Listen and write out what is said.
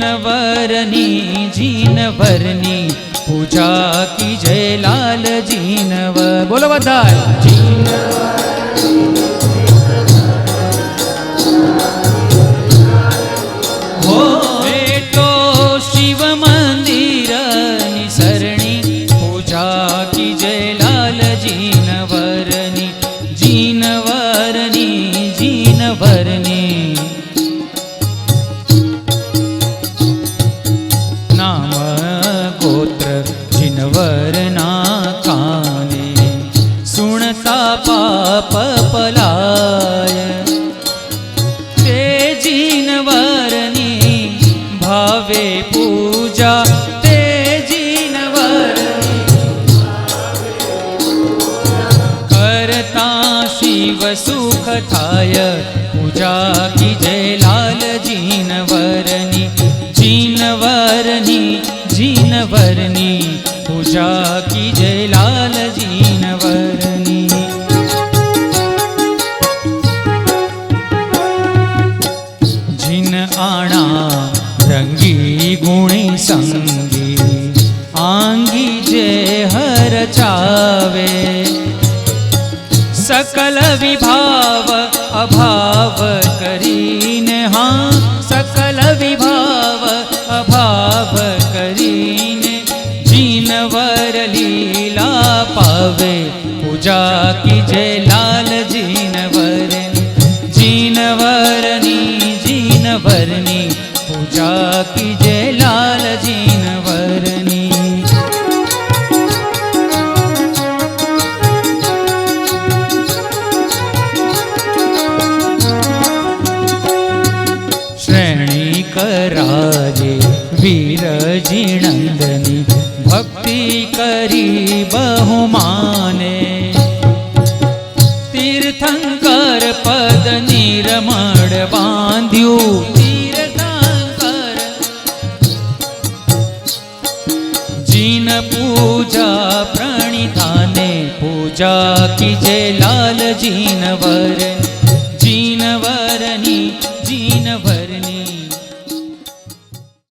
जीनवरनी जीनवरनी पूजा कीजे लाल जीनवर। बोलो बधाई। हो एटलो शिव मंदिर नी सरणी पूजा कीजे लाल जीनवरनी जीनवरनी जीनवरनी। नाम गोत्र जीनवर ना काने सुनता पाप पलाय। ते जीनवरनी भावे पूजा ते जीनवरनी करता शिव सुख थाय। पूजा कीजे लाल जीनवरनी जीनवरनी जीनवरनी पूजा कीजे लाल जीनवरनी। जिन आना रंगी गुणी संगी आंगी जे हर चावे। सकल विभाव अभाव करीने हाँ सकल विभाव अभाव करीने जीनवर लीला पावे। पूजा कीजे लाल जीनवरनी जीनवरनी जीनवरनी पूजा कीजे लाल जीनवरनी। श्रेणी कराजे वीरजी नंदनी भक्ति करी बहुमाने। तीर्थंकर पद निर्मळ बांध्यो तीर्थंकर जीन पूजा प्रणिधाने। पूजा कीजे लाल जीनवरनी